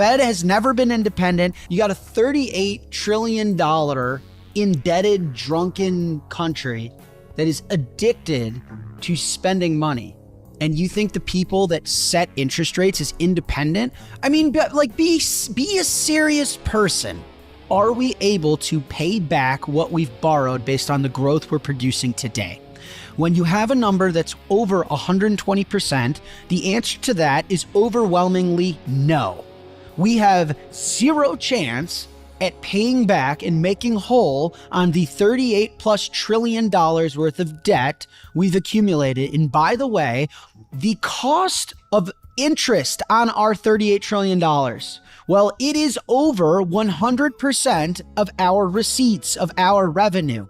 Fed has never been independent. You got a $38 trillion indebted, drunken country that is addicted to spending money. And you think the people that set interest rates is independent? I mean, like, be a serious person. Are we able to pay back what we've borrowed based on the growth we're producing today? When you have a number that's over 120%, the answer to that is overwhelmingly no. We have zero chance at paying back and making whole on the $38+ trillion worth of debt we've accumulated. And by the way, the cost of interest on our $38 trillion, well, it is over 100% of our receipts, of our revenue.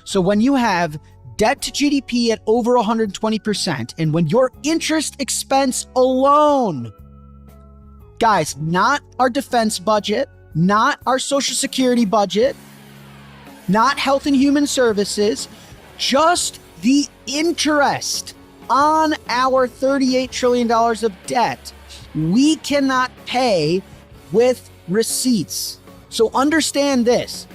So when you have debt to GDP at over 120%, and when your interest expense alone, guys, not our defense budget, not our Social Security budget, not Health and Human Services, just the interest on our $38 trillion of debt, we cannot pay with receipts. So understand this,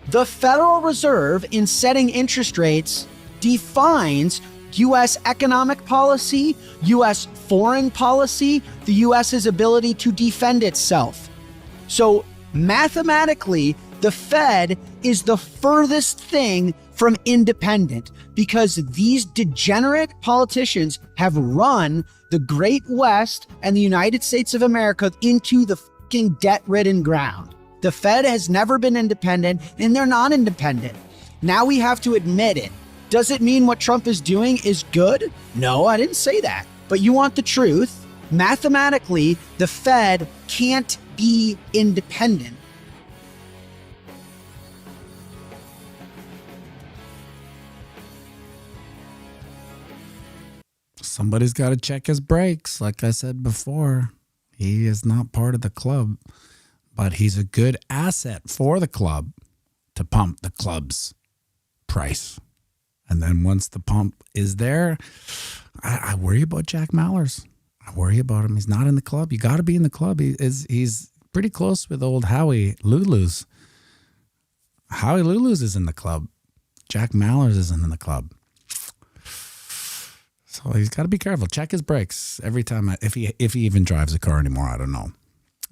the Federal Reserve, in setting interest rates, defines U.S. economic policy, U.S. foreign policy, the U.S.'s ability to defend itself. So mathematically, the Fed is the furthest thing from independent because these degenerate politicians have run the Great West and the United States of America into the fucking debt-ridden ground. The Fed has never been independent, and they're not independent. Now we have to admit it. Does it mean what Trump is doing is good? No, I didn't say that. But you want the truth? Mathematically, the Fed can't be independent. Somebody's got to check his brakes. Like I said before, he is not part of the club, but he's a good asset for the club to pump the club's price. And then once the pump is there, I worry about Jack Mallers. I worry about him. He's not in the club. You got to be in the club. He's pretty close with old Howie Lulu's. Howie Lulu's is in the club. Jack Mallers isn't in the club. So he's got to be careful. Check his brakes every time. If he even drives a car anymore, I don't know.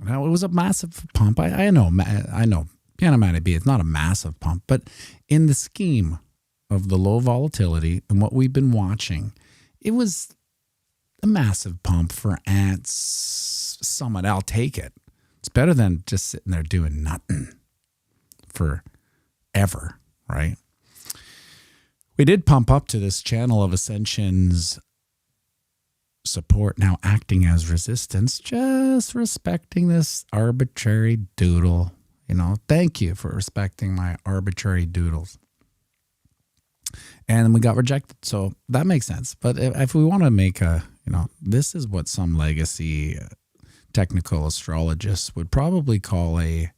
Now, it was a massive pump. I know. Pianomattyb, it's not a massive pump, but in the scheme of the low volatility and what we've been watching, it was a massive pump for ants. Someone, I'll take it. It's better than just sitting there doing nothing forever, right? We did pump up to this channel of Ascension's support now acting as resistance, just respecting this arbitrary doodle. Thank you for respecting my arbitrary doodles. And we got rejected. So that makes sense. But if we want to make this is what some legacy technical astrologists would probably call a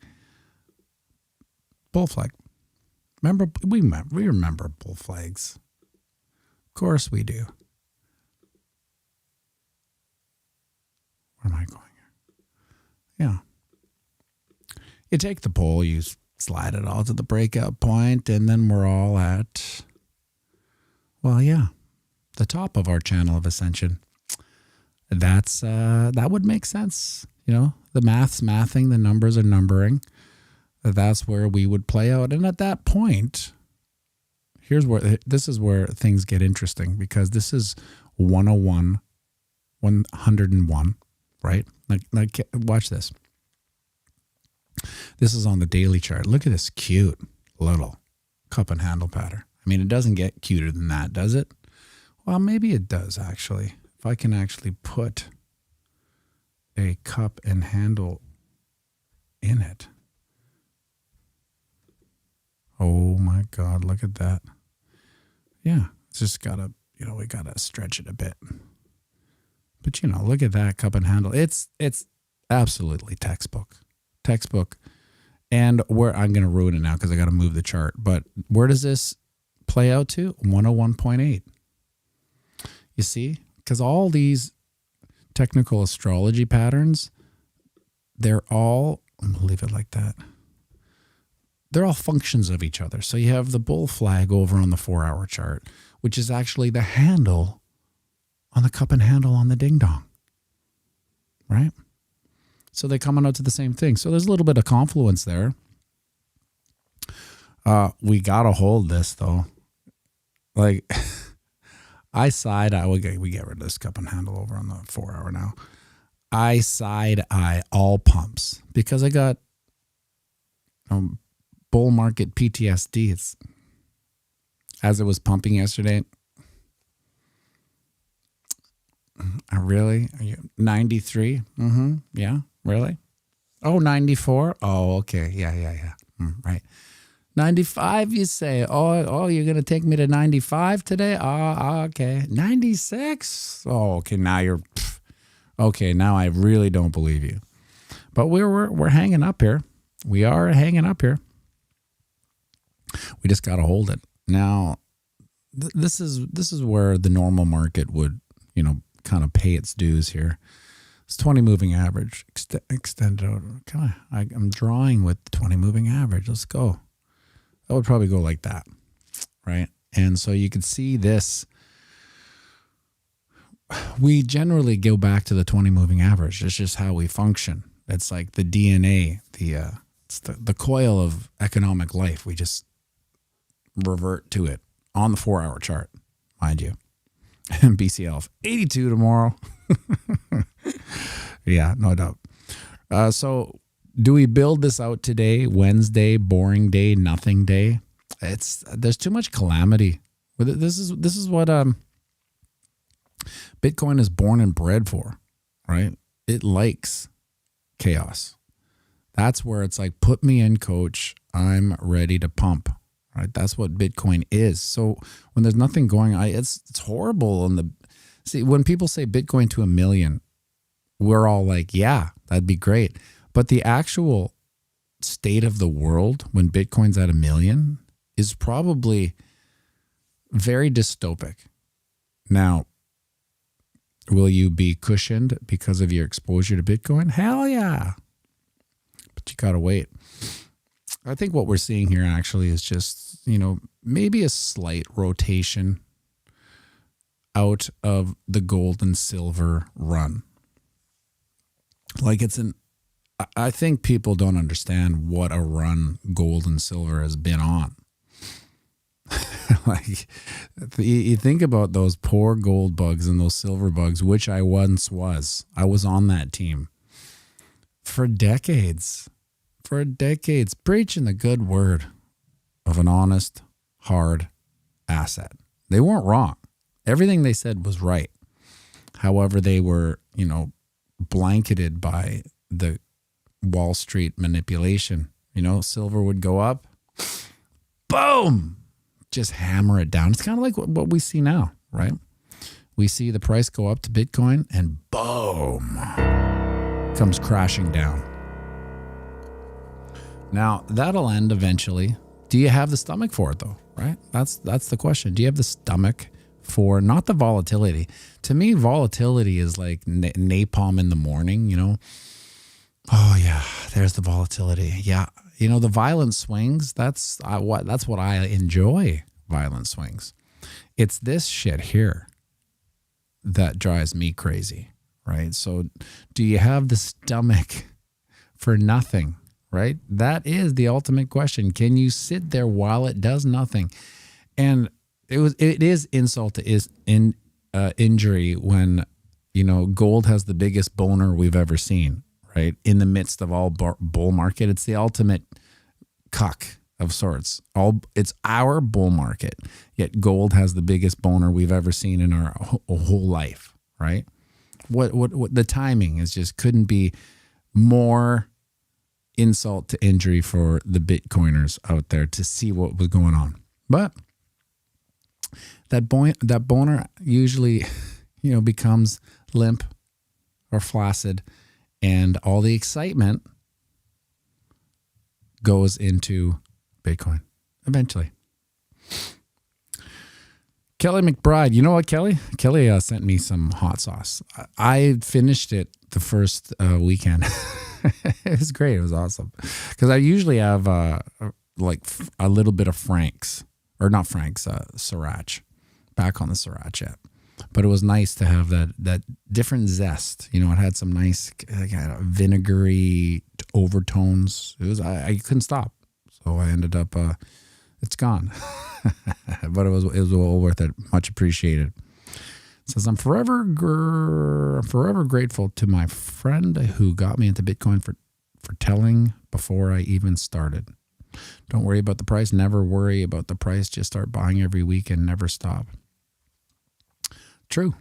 bull flag. We remember bull flags. Of course we do. Where am I going here? Yeah. You take the pole, you slide it all to the breakout point, and then we're all at, the top of our channel of ascension. That would make sense. The math's mathing, the numbers are numbering. That's where we would play out. And at that point, this is where things get interesting, because this is 101, right? Like watch this. This is on the daily chart. Look at this cute little cup and handle pattern. I mean, it doesn't get cuter than that, does it? Well, maybe it does, actually. If I can actually put a cup and handle in it. Oh my God, look at that. Yeah, it's just gotta, we gotta stretch it a bit. But look at that cup and handle. It's absolutely textbook. And where I'm gonna ruin it now because I gotta move the chart. But where does this play out to? 101.8. You see? Because all these technical astrology patterns, they're all, I'm going to leave it like that. They're all functions of each other. So you have the bull flag over on the 4-hour chart, which is actually the handle on the cup and handle on the ding dong, right? So they're coming out to the same thing. So there's a little bit of confluence there. We got to hold this though. Like we get rid of this cup and handle over on the 4-hour now. I side eye all pumps because I got bull market PTSD. It's as it was pumping yesterday. Really? 93? Mm-hmm. Yeah. Really? Oh, 94? Oh, okay. Yeah. Right. 95, you say? Oh, you're going to take me to 95 today? Oh, okay. 96? Oh, okay. Now you're, okay. Now I really don't believe you. But we're hanging up here. We are hanging up here. We just got to hold it. Now, this is where the normal market would, kind of pay its dues here. It's 20 moving average. Extend it out. Come on. I'm drawing with the 20 moving average. Let's go. That would probably go like that, right? And so you can see this. We generally go back to the 20 moving average. It's just how we function. It's like the DNA, it's the coil of economic life. We just revert to it on the 4-hour chart, mind you. And BCL 82 tomorrow. Yeah, no doubt. So do we build this out today? Wednesday, boring day, nothing day. There's too much calamity. This is what Bitcoin is born and bred for, right? It likes chaos. That's where it's like, put me in, coach. I'm ready to pump. Right? That's what Bitcoin is. So when there's nothing going on, it's horrible. See, when people say Bitcoin to 1 million, we're all like, yeah, that'd be great. But the actual state of the world when Bitcoin's at 1 million is probably very dystopic. Now, will you be cushioned because of your exposure to Bitcoin? Hell yeah. But you got to wait. I think what we're seeing here actually is just, maybe a slight rotation out of the gold and silver run. Like I think people don't understand what a run gold and silver has been on. Like you think about those poor gold bugs and those silver bugs, which I once was. I was on that team for decades. Preaching the good word of an honest, hard asset. They weren't wrong. Everything they said was right. However, they were, blanketed by the Wall Street manipulation. Silver would go up, boom, just hammer it down. It's kind of like what we see now, right? We see the price go up to Bitcoin and boom, comes crashing down. Now, that'll end eventually. Do you have the stomach for it, though, right? That's the question. Do you have the stomach for not the volatility? To me, volatility is like napalm in the morning, Oh, yeah, there's the volatility. Yeah, the violent swings, that's what I enjoy, violent swings. It's this shit here that drives me crazy, right? So do you have the stomach for nothing? Right? That is the ultimate question. Can you sit there while it does nothing? And it is insult to injury when, gold has the biggest boner we've ever seen, right? In the midst of all bull market. It's the ultimate cuck of sorts. It's our bull market, yet gold has the biggest boner we've ever seen in our whole life, right? What the timing is just couldn't be more insult to injury for the Bitcoiners out there to see what was going on. But that boner usually, becomes limp or flaccid, and all the excitement goes into Bitcoin eventually. Kelly McBride, you know what, Kelly? Kelly sent me some hot sauce. I finished it the first weekend. It was great. It was awesome. Because I usually have like a little bit of Frank's, or not Frank's, Sriracha, back on the Sriracha app. But it was nice to have that different zest. You know, it had some nice vinegary overtones. It was I couldn't stop, so I ended up it's gone, but it was well worth it. Much appreciated. It says I'm forever grateful to my friend who got me into Bitcoin for telling before I even started. Don't worry about the price. Never worry about the price. Just start buying every week and never stop. True.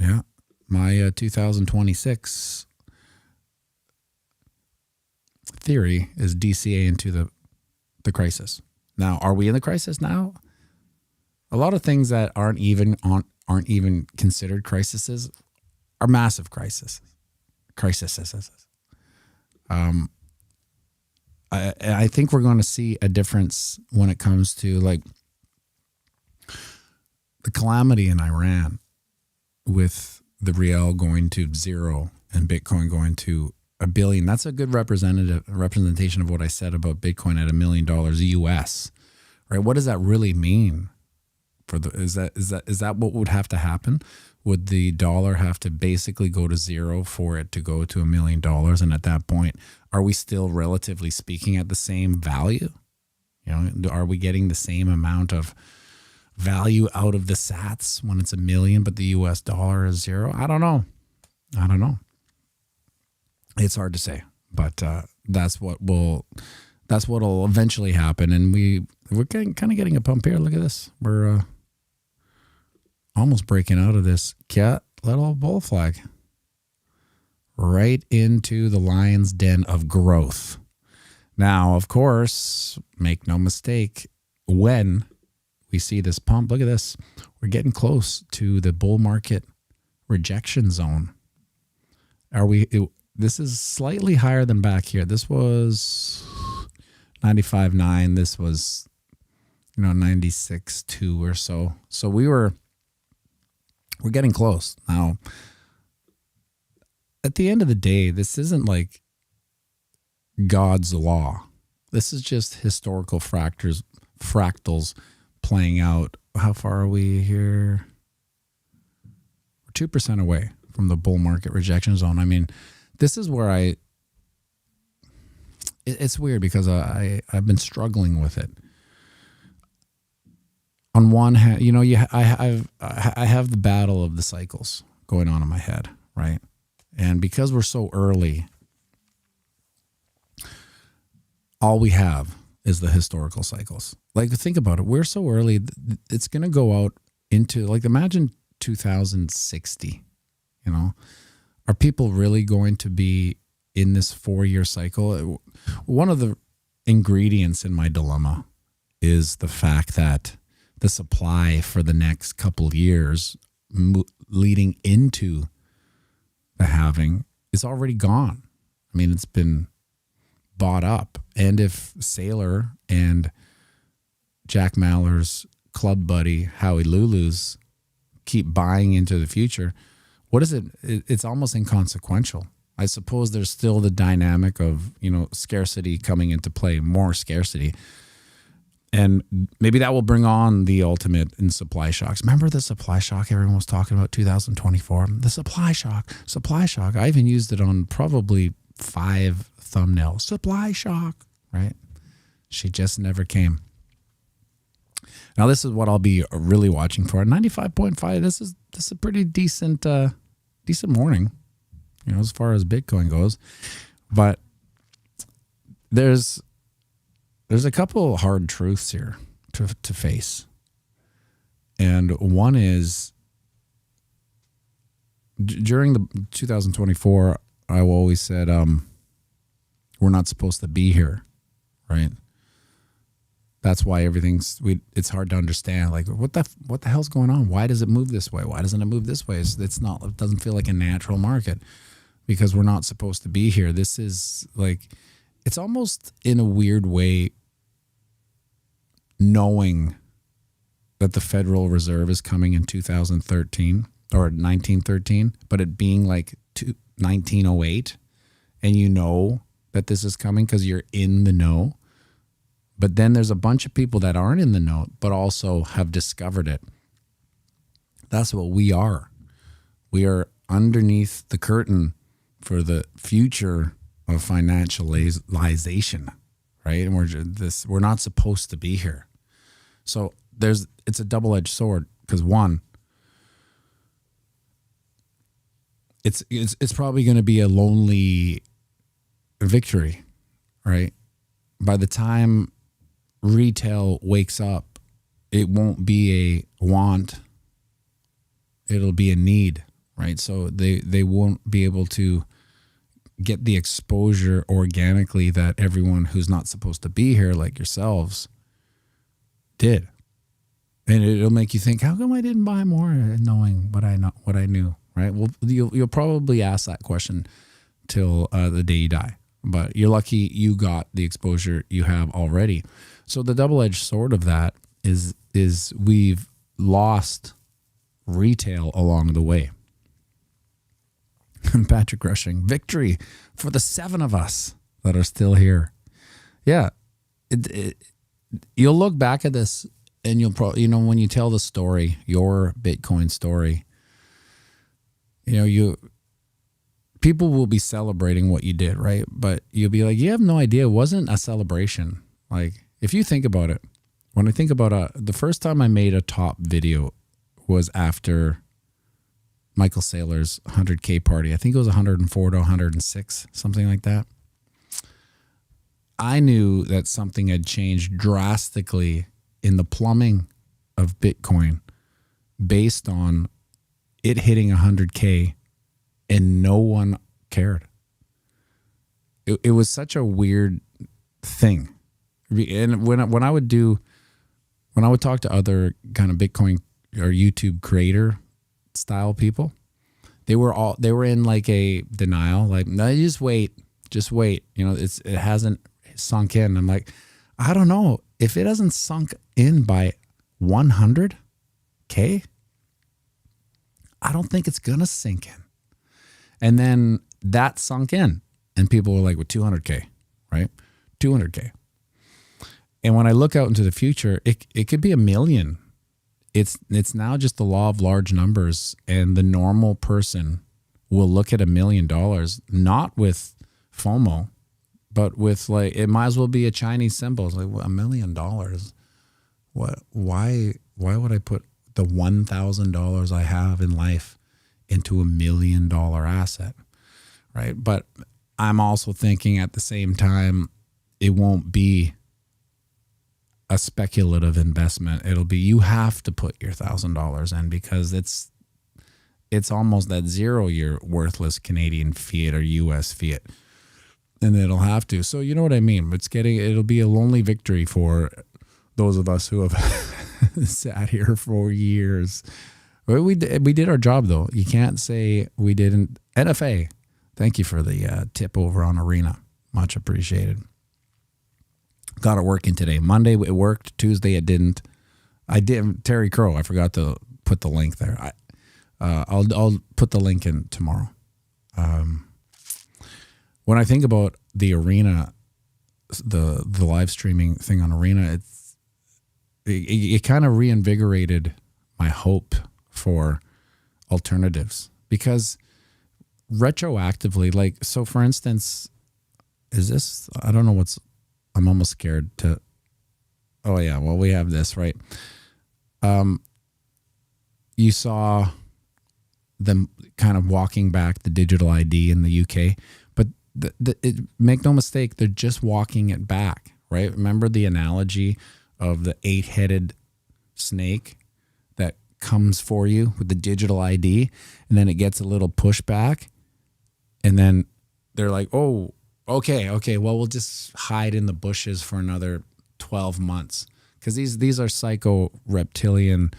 Yeah. My 2026 theory is DCA into the crisis. Now, are we in the crisis now? A lot of things that aren't even considered crises are massive crises. I think we're going to see a difference when it comes to like the calamity in Iran with the rial going to zero and Bitcoin going to $1 billion. That's a good representation of what I said about Bitcoin at $1 million US, right? What does that really mean? Is that what would have to happen? Would the dollar have to basically go to zero for it to go to $1 million? And at that point, are we still relatively speaking at the same value? You know, are we getting the same amount of value out of the sats when it's $1 million, but the US dollar is zero? I don't know. It's hard to say, but that's what'll eventually happen. And we're kind of getting a pump here. Look at this. We're almost breaking out of this little bull flag right into the lion's den of growth. Now, of course, make no mistake, when we see this pump, look at this. We're getting close to the bull market rejection zone. This is slightly higher than back here. This was 95.9. This was, 96.2 or so. So we're getting close. Now, at the end of the day, this isn't like God's law. This is just historical fractals playing out. How far are we here? We're 2% away from the bull market rejection zone. I mean, this is where it's weird because I've been struggling with it. On one hand, I have the battle of the cycles going on in my head, right? And because we're so early, all we have is the historical cycles. Like, think about it. We're so early. It's going to go out into, like, imagine 2060, Are people really going to be in this 4-year cycle? One of the ingredients in my dilemma is the fact that the supply for the next couple of years leading into the halving is already gone. I mean, it's been bought up. And if Saylor and Jack Maller's club buddy, Howie Lulu's, keep buying into the future, what is it? It's almost inconsequential. I suppose there's still the dynamic of, scarcity coming into play, more scarcity. And maybe that will bring on the ultimate in supply shocks. Remember the supply shock everyone was talking about, 2024? The supply shock. I even used it on probably 5 thumbnails. Supply shock, right? She just never came. Now, this is what I'll be really watching for. 95.5, this is a pretty decent morning, as far as Bitcoin goes. But there's a couple hard truths here to face. And one is, during the 2024, I always said, we're not supposed to be here, right? That's why it's hard to understand. Like, what the hell's going on? Why does it move this way? Why doesn't it move this way? It doesn't feel like a natural market because we're not supposed to be here. This is like, it's almost in a weird way knowing that the Federal Reserve is coming in 2013 or 1913, but it being like 1908 and you know that this is coming because you're in the know. But then there's a bunch of people that aren't in the know, but also have discovered it. That's what we are. We are underneath the curtain for the future of financialization, right? And we're not supposed to be here. So it's a double-edged sword because one, it's probably going to be a lonely victory, right? By the time retail wakes up, it won't be a want, it'll be a need, right? So they won't be able to get the exposure organically that everyone who's not supposed to be here, like yourselves, did. And it'll make you think, how come I didn't buy more knowing what I knew, right? Well, you'll probably ask that question till the day you die. But you're lucky you got the exposure you have already. So the double-edged sword of that is we've lost retail along the way. Patrick Rushing, victory for the 7 of us that are still here. Yeah, you'll look back at this and you'll probably, when you tell the story, your Bitcoin story, people will be celebrating what you did, right? But you'll be like, you have no idea. It wasn't a celebration. Like, if you think about it, when I think about the first time I made a top video was after Michael Saylor's 100K party. I think it was 104 to 106, something like that. I knew that something had changed drastically in the plumbing of Bitcoin based on it hitting 100K and no one cared. It was such a weird thing. And when I would talk to other kind of Bitcoin or YouTube creator style people, they were in like a denial, like, no, just wait. It hasn't sunk in. I'm like, I don't know if it hasn't sunk in by 100K. I don't think it's gonna sink in. And then that sunk in, and people were like, with 200K, right? 200K. And when I look out into the future, it could be 1 million. It's now just the law of large numbers, and the normal person will look at $1 million, not with FOMO, but with like, it might as well be a Chinese symbol. It's like, $1 million. What? Why would I put the $1,000 I have in life into $1 million asset, right? But I'm also thinking at the same time, it won't be a speculative investment. It'll be, you have to put your $1,000 in because it's almost that 0-year worthless Canadian fiat or US fiat, and it'll have to. So you know what I mean? It'll be a lonely victory for those of us who have sat here for years. We did our job though. You can't say we didn't. NFA, thank you for the tip over on Arena. Much appreciated. Got it working today. Monday it worked. Tuesday it didn't. I did. Terry Crow, I forgot to put the link there. I'll put the link in tomorrow. When I think about the Arena, the live streaming thing on Arena, it kind of reinvigorated my hope for alternatives, because retroactively, like, so for instance, I don't know I'm almost scared to, oh yeah, well, we have this, right? You saw them kind of walking back the digital ID in the UK, but make no mistake, they're just walking it back, right? Remember the analogy of the 8-headed snake that comes for you with the digital ID, and then it gets a little pushback, and then they're like, oh, okay, well, we'll just hide in the bushes for another 12 months. Because these are psycho reptilian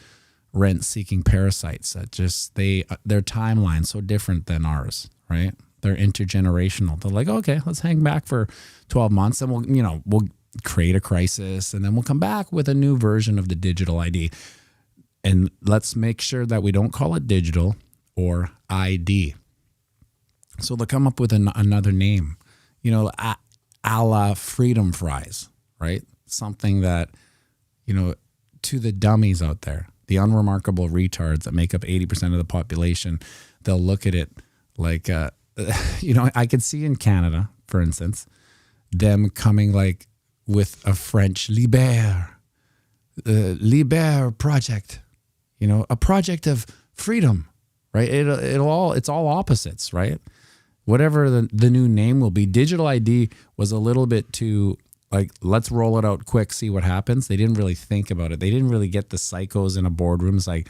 rent-seeking parasites that just, their timeline's so different than ours, right? They're intergenerational. They're like, okay, let's hang back for 12 months, and we'll create a crisis, and then we'll come back with a new version of the digital ID. And let's make sure that we don't call it digital or ID. So they'll come up with another name. a la freedom fries, right? Something that, to the dummies out there, the unremarkable retards that make up 80% of the population, they'll look at it like, I could see in Canada, for instance, them coming like with a French Liber project, a project of freedom, right? It's all opposites, right? Whatever the new name will be. Digital ID was a little bit too like, let's roll it out quick, see what happens. They didn't really think about it. They didn't really get the psychos in a boardroom. It's like,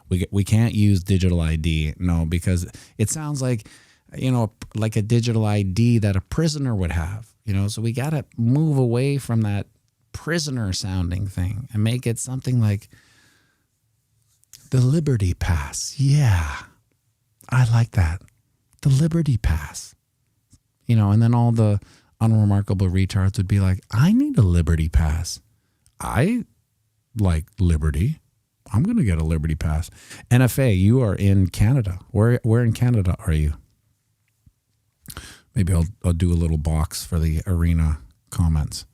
we can't use digital ID. No, because it sounds like, like a digital ID that a prisoner would have, so we got to move away from that prisoner sounding thing and make it something like the Liberty Pass. Yeah, I like that. The Liberty Pass, and then all the unremarkable retards would be like, I need a Liberty Pass. I like liberty. I'm going to get a Liberty Pass. NFA, you are in Canada. Where in Canada are you? Maybe I'll do a little box for the arena comments.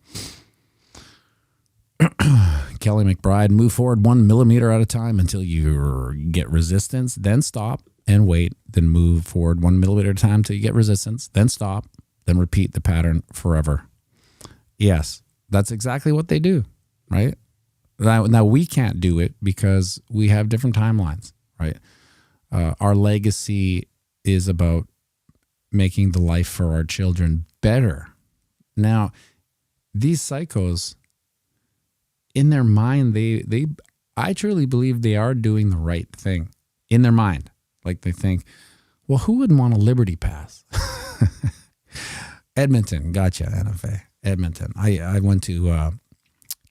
Kelly McBride, move forward 1 millimeter at a time until you get resistance, then stop and wait, then move forward 1 millimeter at a time until you get resistance, then stop, then repeat the pattern forever. Yes, that's exactly what they do, right? Now we can't do it because we have different timelines, right? Our legacy is about making the life for our children better. Now, these psychos, in their mind, I truly believe they are doing the right thing in their mind. Like they think, well, who wouldn't want a Liberty Pass? Edmonton, gotcha, NFA. Edmonton. I went to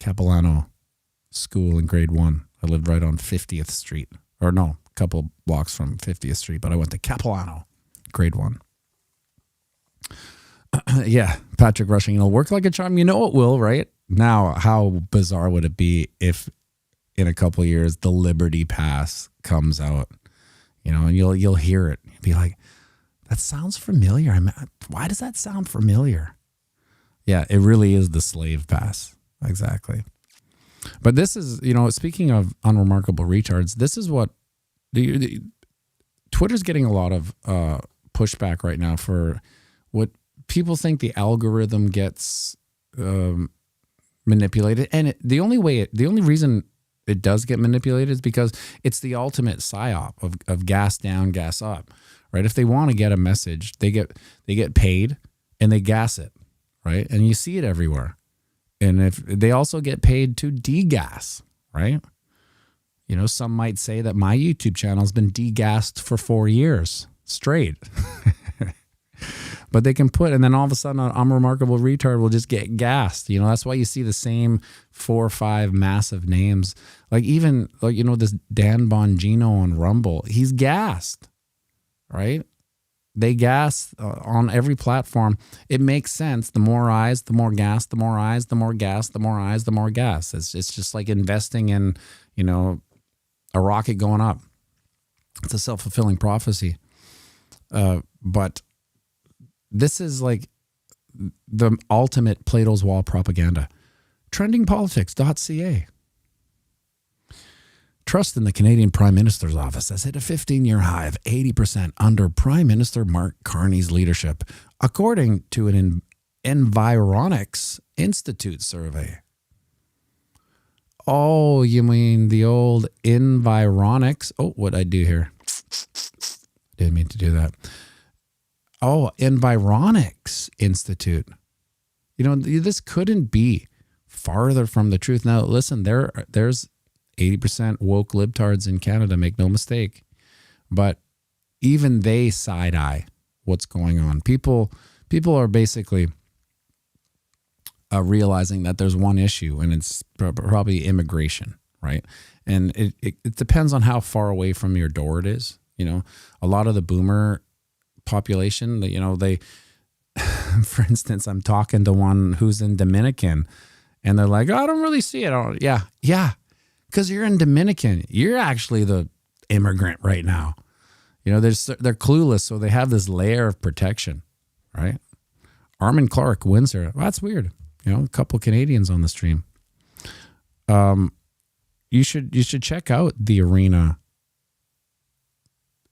Capilano School in grade 1. I lived right on 50th Street. Or no, a couple blocks from 50th Street, but I went to Capilano, grade 1. Yeah, Patrick Rushing, it'll work like a charm. It will, right? Now, how bizarre would it be if in a couple of years the Liberty Pass comes out, and you'll hear it. You'll be like, that sounds familiar. Why does that sound familiar? Yeah, it really is the slave pass. Exactly. But this is, speaking of unremarkable retards, this is what Twitter's getting a lot of pushback right now for what people think the algorithm gets manipulated. And the only reason it does get manipulated is because it's the ultimate psyop of gas down, gas up, right? If they want to get a message, they get paid and they gas it, right? And you see it everywhere. And if they also get paid to degas, right? Some might say that my YouTube channel has been degassed for 4 years straight. But they can put, and then all of a sudden an unremarkable retard will just get gassed. That's why you see the same 4 or 5 massive names. Like even this Dan Bongino on Rumble, he's gassed, right? They gas on every platform. It makes sense. The more eyes, the more gas, the more eyes, the more gas, the more eyes, the more gas. It's just like investing in, a rocket going up. It's a self-fulfilling prophecy. But this is like the ultimate Plato's Wall propaganda. Trendingpolitics.ca. Trust in the Canadian Prime Minister's office has hit a 15-year high of 80% under Prime Minister Mark Carney's leadership, according to an Environics Institute survey. Oh, you mean the old Environics? Oh, what'd I do here? Didn't mean to do that. Oh, Environics Institute. This couldn't be farther from the truth. Now, listen, there's 80% woke libtards in Canada, make no mistake. But even they side-eye what's going on. People are basically realizing that there's one issue, and it's probably immigration, right? And it depends on how far away from your door it is. A lot of the boomer population, they, for instance, I'm talking to one who's in Dominican, and they're like, oh, I don't really see it. Yeah. Because you're in Dominican, you're actually the immigrant right now. They're clueless, so they have this layer of protection, right? Armin Clark, Windsor. Well, that's weird. You know, a couple Canadians on the stream. You should check out the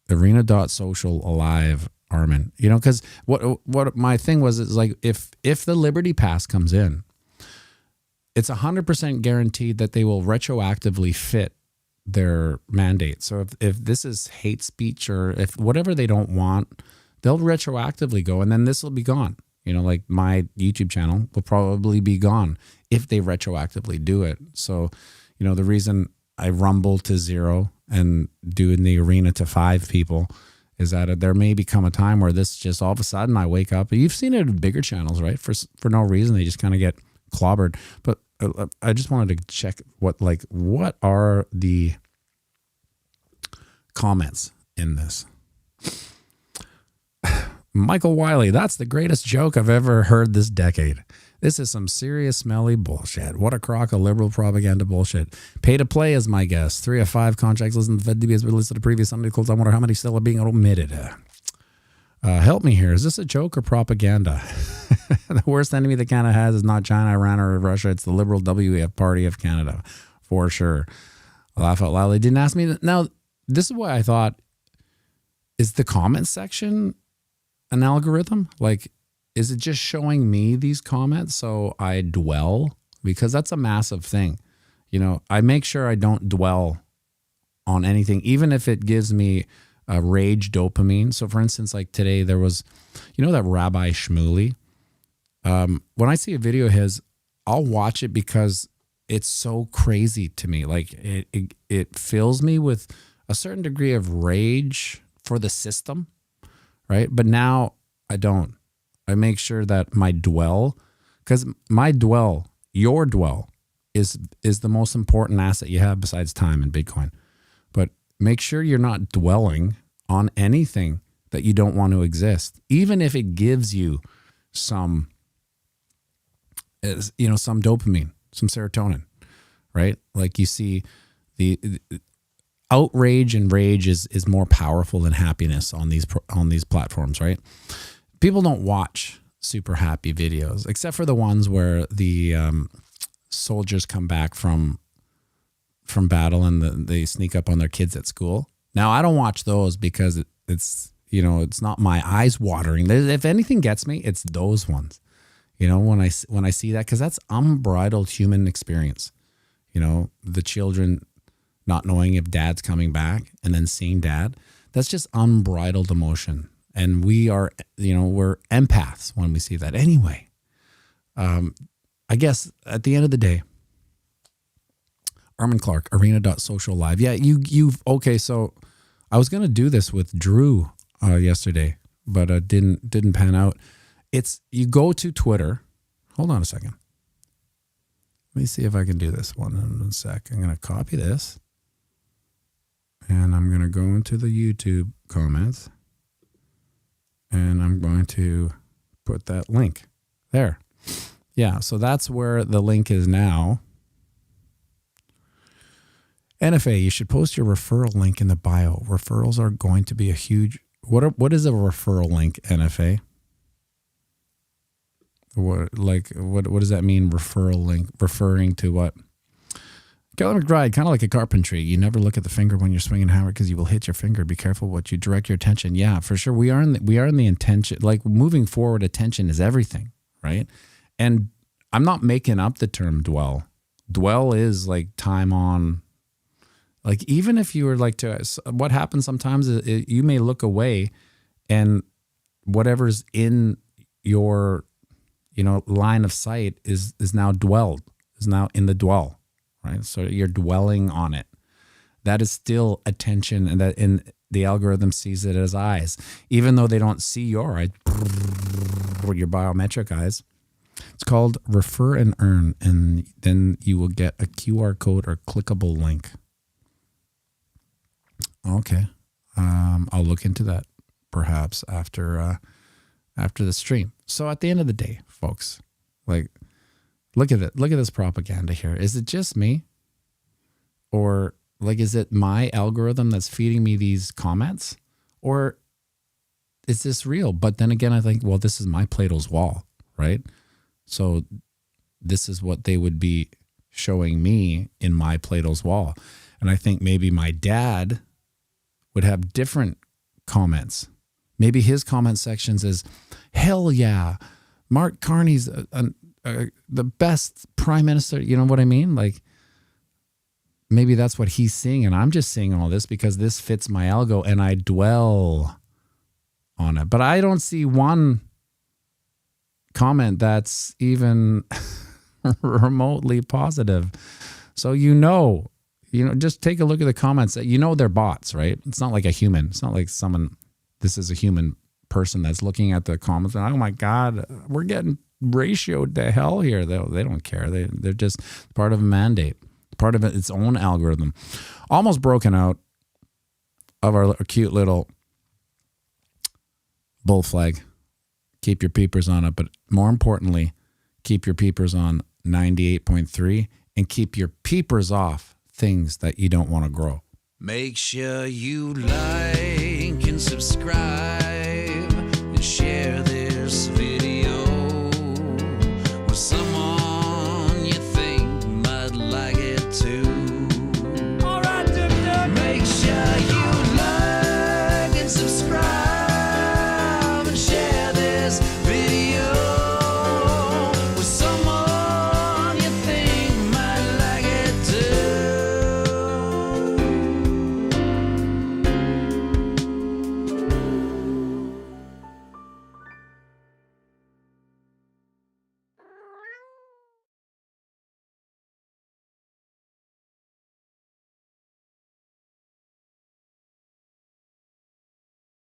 arena.social alive, Armin. You know, because what my thing was is like if the Liberty Pass comes in, it's 100% guaranteed that they will retroactively fit their mandate. So if this is hate speech or if whatever they don't want, they'll retroactively go, and then this will be gone. You know, like my YouTube channel will probably be gone if they retroactively do it. So, you know, the reason I rumble to 0 and do in the arena to 5 people is that there may become a time where this just all of a sudden I wake up. You've seen it in bigger channels, right? For no reason, they just kind of get clobbered. But I just wanted to check what are the comments in this. Michael Wiley, that's the greatest joke I've ever heard this decade. This is some serious smelly bullshit. What a crock of liberal propaganda bullshit. Pay to play is my guess. 3 of 5 contracts listened to FedDB has been listed to previous Sunday calls. I wonder how many still are being omitted. Help me here. Is this a joke or propaganda? The worst enemy that Canada has is not China, Iran, or Russia. It's the Liberal WEF Party of Canada, for sure. I laugh out loud. They didn't ask me. Now, this is why I thought, is the comment section an algorithm? Like, is it just showing me these comments so I dwell? Because that's a massive thing. You know, I make sure I don't dwell on anything, even if it gives me a rage dopamine. So for instance, like today there was, you know, that Rabbi Shmuley. When I see a video of his, I'll watch it because it's so crazy to me. Like it fills me with a certain degree of rage for the system, right? But now I don't. I make sure that my dwell, because your dwell is the most important asset you have besides time and Bitcoin. But make sure you're not dwelling on anything that you don't want to exist, even if it gives you some, you know, some dopamine, some serotonin, right? Like you see the outrage and rage is more powerful than happiness on these platforms, right? People don't watch super happy videos, except for the ones where the soldiers come back from battle and they sneak up on their kids at school. Now, I don't watch those because it's, you know, it's not my eyes watering. If anything gets me, it's those ones. You know, when I see that, because that's unbridled human experience. You know, the children not knowing if dad's coming back and then seeing dad. That's just unbridled emotion. And we are, you know, we're empaths when we see that. Anyway, I guess at the end of the day, Armin Clark, arena.social live. Yeah, you've okay. So I was going to do this with Drew yesterday, but didn't pan out. It's, you go to Twitter. Hold on a second. Let me see if I can do this one sec. I'm going to copy this and I'm going to go into the YouTube comments. And I'm going to put that link there. Yeah, so that's where the link is now. NFA, you should post your referral link in the bio. Referrals are going to be a huge... What is a referral link, NFA? What does that mean, referral link? Referring to what? Kelly McBride, kind of like a carpentry. You never look at the finger when you're swinging hammer because you will hit your finger. Be careful what you direct your attention. Yeah, for sure. We are in the intention. Like moving forward, attention is everything, right? And I'm not making up the term dwell. Dwell is like time on. Like even if you were like what happens sometimes is you may look away, and whatever's in your, you know, line of sight is now dwelled. Is now in the dwell. Right, so you're dwelling on it. That is still attention, and that in the algorithm sees it as eyes, even though they don't see your eyes, your biometric eyes. It's called refer and earn, and then you will get a QR code or clickable link. Okay, I'll look into that perhaps after the stream. So at the end of the day, folks, like. Look at it. Look at this propaganda here. Is it just me? Or like, is it my algorithm that's feeding me these comments? Or is this real? But then again, I think, well, this is my Plato's wall. right? So this is what they would be showing me in my Plato's wall. And I think maybe my dad would have different comments. Maybe his comment sections is, hell yeah, Mark Carney's the best prime minister. You know what I mean? Like, maybe that's what he's seeing. And I'm just seeing all this because this fits my algo and I dwell on it. But I don't see one comment that's even remotely positive. So, just take a look at the comments. They're bots, right? It's not like a human. It's not like this is a human person that's looking at the comments and, oh my God, we're getting ratioed to hell here. They don't care. They're just part of a mandate, part of its own algorithm. Almost broken out of our cute little bull flag. Keep your peepers on it, but more importantly, keep your peepers on 98.3 and keep your peepers off things that you don't want to grow. Make sure you like and subscribe.